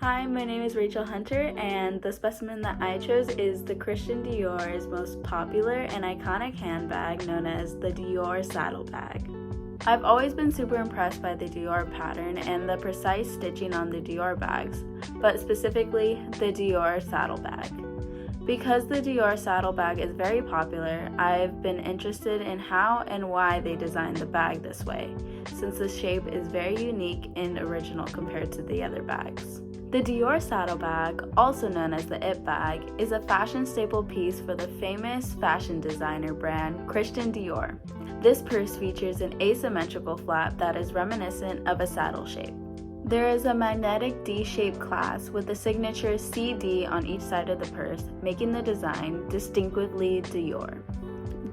Hi, my name is Rachel Hunter, and the specimen that I chose is the Christian Dior's most popular and iconic handbag known as the Dior saddlebag. I've always been super impressed by the Dior pattern and the precise stitching on the Dior bags, but specifically the Dior saddlebag. Because the Dior saddlebag is very popular, I've been interested in how and why they designed the bag this way, since the shape is very unique and original compared to the other bags. The Dior saddlebag, also known as the It bag, is a fashion staple piece for the famous fashion designer brand Christian Dior. This purse features an asymmetrical flap that is reminiscent of a saddle shape. There is a magnetic D-shaped clasp with the signature CD on each side of the purse, making the design distinctively Dior.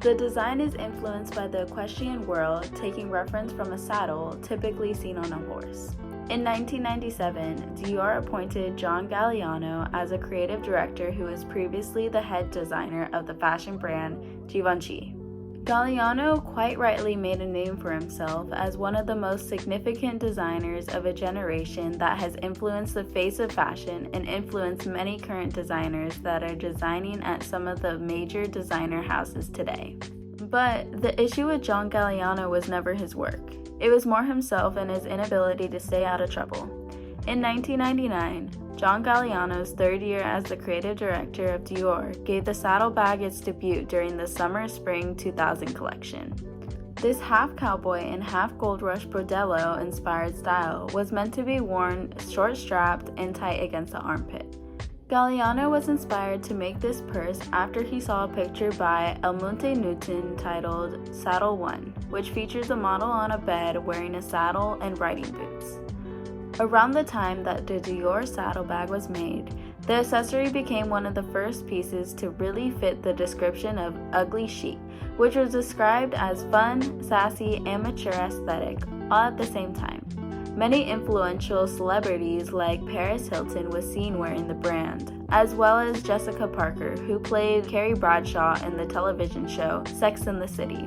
The design is influenced by the equestrian world, taking reference from a saddle typically seen on a horse. In 1997, Dior appointed John Galliano as a creative director who was previously the head designer of the fashion brand Givenchy. Galliano quite rightly made a name for himself as one of the most significant designers of a generation that has influenced the face of fashion and influenced many current designers that are designing at some of the major designer houses today. But the issue with John Galliano was never his work. It was more himself and his inability to stay out of trouble. In 1999, John Galliano's third year as the creative director of Dior gave the saddlebag its debut during the Summer-Spring 2000 collection. This half cowboy and half gold rush bordello inspired style was meant to be worn short-strapped and tight against the armpit. Galliano was inspired to make this purse after he saw a picture by El Monte Newton titled Saddle One, which features a model on a bed wearing a saddle and riding boots. Around the time that the Dior saddlebag was made, the accessory became one of the first pieces to really fit the description of ugly chic, which was described as fun, sassy, and mature aesthetic all at the same time. Many influential celebrities like Paris Hilton was seen wearing the brand, as well as Jessica Parker, who played Carrie Bradshaw in the television show Sex and the City.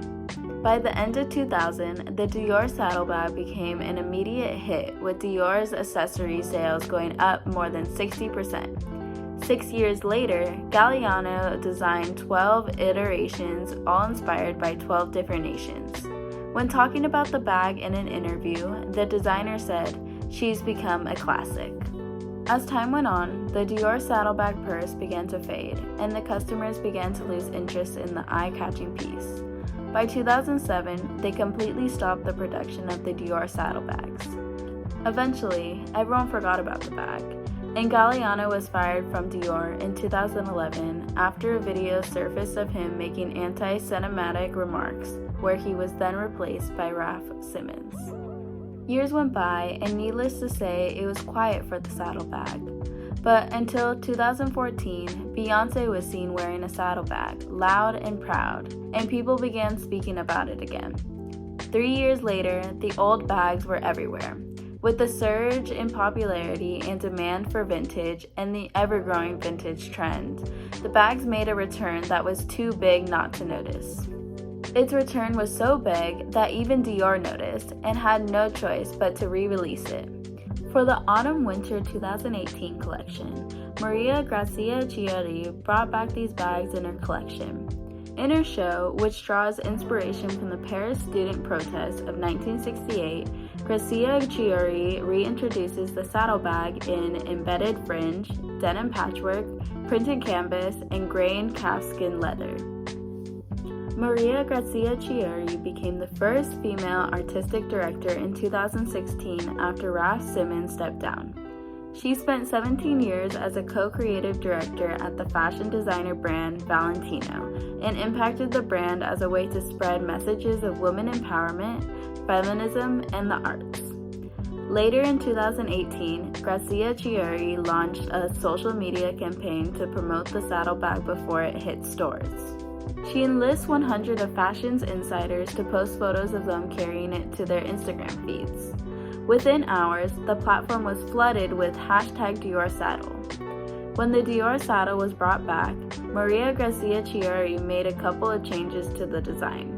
By the end of 2000, the Dior saddlebag became an immediate hit, with Dior's accessory sales going up more than 60%. 6 years later, Galliano designed 12 iterations, all inspired by 12 different nations. When talking about the bag in an interview, the designer said, "She's become a classic." As time went on, the Dior saddlebag purse began to fade, and the customers began to lose interest in the eye-catching piece. By 2007, they completely stopped the production of the Dior saddlebags. Eventually, everyone forgot about the bag, and Galliano was fired from Dior in 2011 after a video surfaced of him making anti-Semitic remarks, where he was then replaced by Raf Simons. Years went by, and needless to say, it was quiet for the saddlebag. But until 2014, Beyoncé was seen wearing a saddlebag, loud and proud, and people began speaking about it again. 3 years later, the old bags were everywhere. With the surge in popularity and demand for vintage and the ever-growing vintage trend, the bags made a return that was too big not to notice. Its return was so big that even Dior noticed and had no choice but to re-release it. For the Autumn-Winter 2018 collection, Maria Grazia Chiari brought back these bags in her collection. In her show, which draws inspiration from the Paris student protest of 1968, Grazia Chiari reintroduces the saddlebag in embedded fringe, denim patchwork, printed canvas, and grained calfskin leather. Maria Grazia Chiari became the first female artistic director in 2016 after Raf Simons stepped down. She spent 17 years as a co-creative director at the fashion designer brand Valentino and impacted the brand as a way to spread messages of women empowerment, feminism, and the arts. Later in 2018, Grazia Chiari launched a social media campaign to promote the saddlebag before it hit stores. She enlists 100 of fashion's insiders to post photos of them carrying it to their Instagram feeds. Within hours, the platform was flooded with #DiorSaddle. When the Dior saddle was brought back, Maria Grazia Chiari made a couple of changes to the design.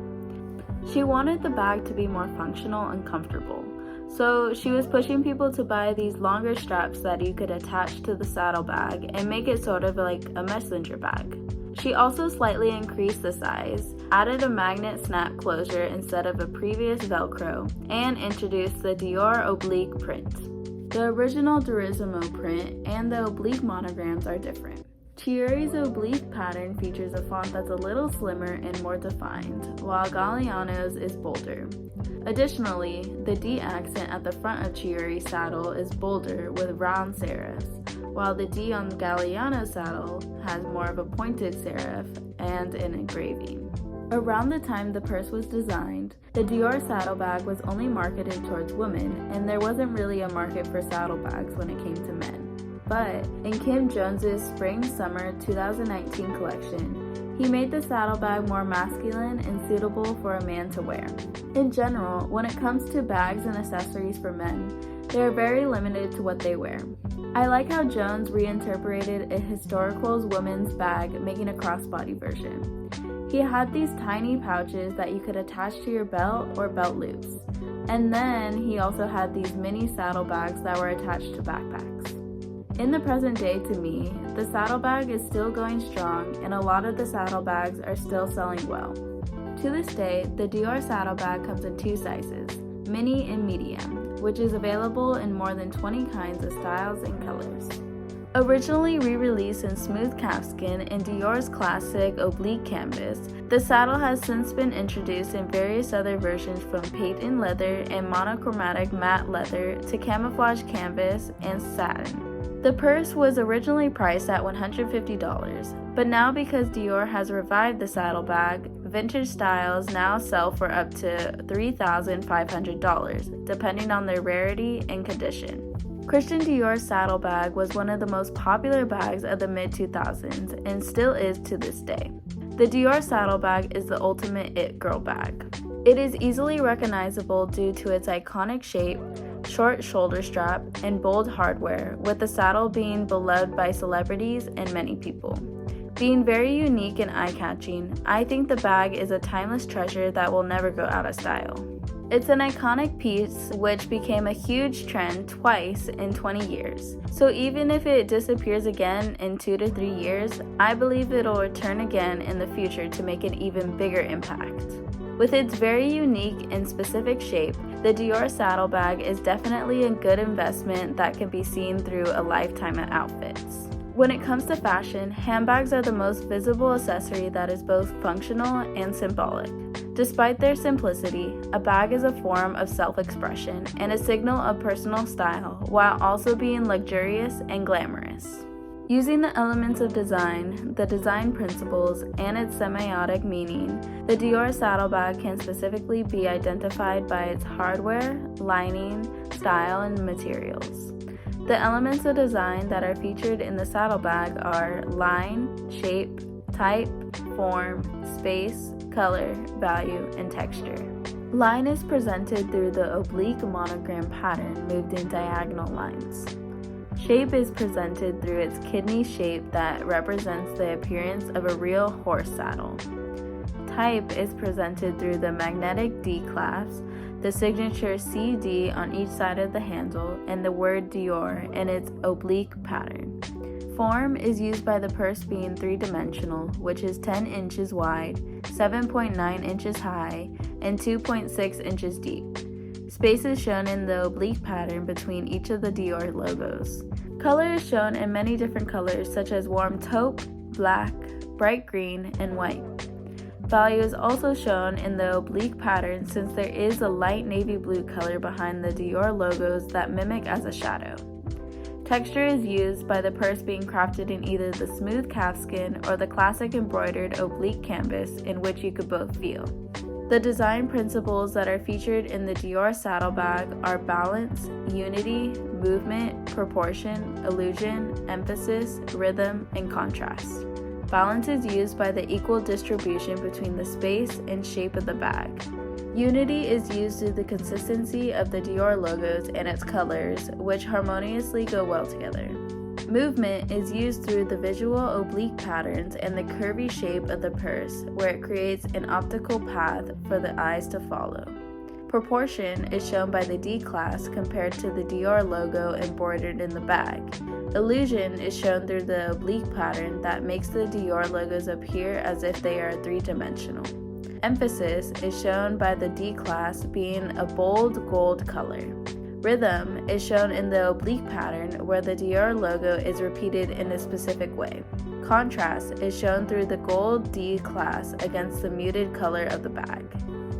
She wanted the bag to be more functional and comfortable, So she was pushing people to buy these longer straps that you could attach to the saddlebag and make it sort of like a messenger bag. She also slightly increased the size, added a magnet snap closure instead of a previous Velcro, and introduced the Dior oblique print. The original Durismo print and the oblique monograms are different. Chiuri's oblique pattern features a font that's a little slimmer and more defined, while Galliano's is bolder. Additionally, the D accent at the front of Chiuri's saddle is bolder with round serifs, while the D on Galliano's saddle has more of a pointed serif and an engraving. Around the time the purse was designed, the Dior saddlebag was only marketed towards women, and there wasn't really a market for saddlebags when it came to men. But in Kim Jones's Spring-Summer 2019 collection, he made the saddlebag more masculine and suitable for a man to wear. In general, when it comes to bags and accessories for men, they are very limited to what they wear. I like how Jones reinterpreted a historical woman's bag, making a crossbody version. He had these tiny pouches that you could attach to your belt or belt loops. And then he also had these mini saddlebags that were attached to backpacks. In the present day, to me, the saddlebag is still going strong and a lot of the saddlebags are still selling well. To this day, the Dior saddlebag comes in two sizes, mini and medium, which is available in more than 20 kinds of styles and colors. Originally re-released in smooth calfskin and Dior's classic oblique canvas, the saddle has since been introduced in various other versions from patent leather and monochromatic matte leather to camouflage canvas and satin. The purse was originally priced at $150, but now because Dior has revived the saddlebag, vintage styles now sell for up to $3,500, depending on their rarity and condition. Christian Dior's saddlebag was one of the most popular bags of the mid-2000s and still is to this day. The Dior saddlebag is the ultimate it girl bag. It is easily recognizable due to its iconic shape, short shoulder strap, and bold hardware, with the saddle being beloved by celebrities and many people. Being very unique and eye-catching, I think the bag is a timeless treasure that will never go out of style. It's an iconic piece which became a huge trend twice in 20 years. So even if it disappears again in 2 to 3 years, I believe it'll return again in the future to make an even bigger impact. With its very unique and specific shape, the Dior saddlebag is definitely a good investment that can be seen through a lifetime of outfits. When it comes to fashion, handbags are the most visible accessory that is both functional and symbolic. Despite their simplicity, a bag is a form of self-expression and a signal of personal style while also being luxurious and glamorous. Using the elements of design, the design principles, and its semiotic meaning, the Dior saddlebag can specifically be identified by its hardware, lining, style, and materials. The elements of design that are featured in the saddlebag are line, shape, type, form, space, color, value, and texture. Line is presented through the oblique monogram pattern moved in diagonal lines. Shape is presented through its kidney shape that represents the appearance of a real horse saddle. Type is presented through the magnetic D clasp, the signature CD on each side of the handle, and the word Dior in its oblique pattern. Form is used by the purse being three-dimensional, which is 10 inches wide, 7.9 inches high, and 2.6 inches deep. Space is shown in the oblique pattern between each of the Dior logos. Color is shown in many different colors such as warm taupe, black, bright green, and white. Value is also shown in the oblique pattern since there is a light navy blue color behind the Dior logos that mimic as a shadow. Texture is used by the purse being crafted in either the smooth calfskin or the classic embroidered oblique canvas in which you could both feel. The design principles that are featured in the Dior saddlebag are balance, unity, movement, proportion, illusion, emphasis, rhythm, and contrast. Balance is used by the equal distribution between the space and shape of the bag. Unity is used through the consistency of the Dior logos and its colors, which harmoniously go well together. Movement is used through the visual oblique patterns and the curvy shape of the purse, where it creates an optical path for the eyes to follow. Proportion is shown by the D-class compared to the Dior logo embroidered in the bag. Illusion is shown through the oblique pattern that makes the Dior logos appear as if they are three-dimensional. Emphasis is shown by the D-class being a bold gold color. Rhythm is shown in the oblique pattern where the Dior logo is repeated in a specific way. Contrast is shown through the gold D-class against the muted color of the bag.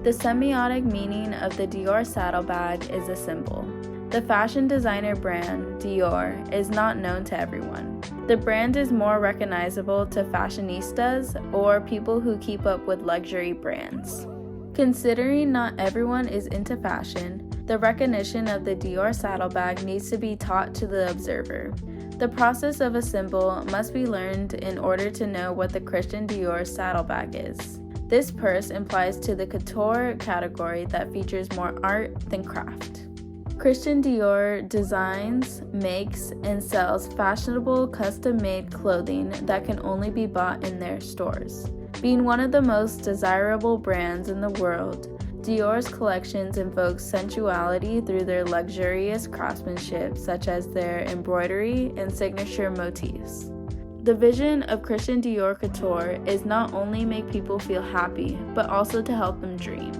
The semiotic meaning of the Dior saddlebag is a symbol. The fashion designer brand, Dior, is not known to everyone. The brand is more recognizable to fashionistas or people who keep up with luxury brands. Considering not everyone is into fashion, the recognition of the Dior saddlebag needs to be taught to the observer. The process of a symbol must be learned in order to know what the Christian Dior saddlebag is. This purse implies to the couture category that features more art than craft. Christian Dior designs, makes, and sells fashionable custom-made clothing that can only be bought in their stores. Being one of the most desirable brands in the world, Dior's collections invoke sensuality through their luxurious craftsmanship, such as their embroidery and signature motifs. The vision of Christian Dior couture is not only make people feel happy, but also to help them dream.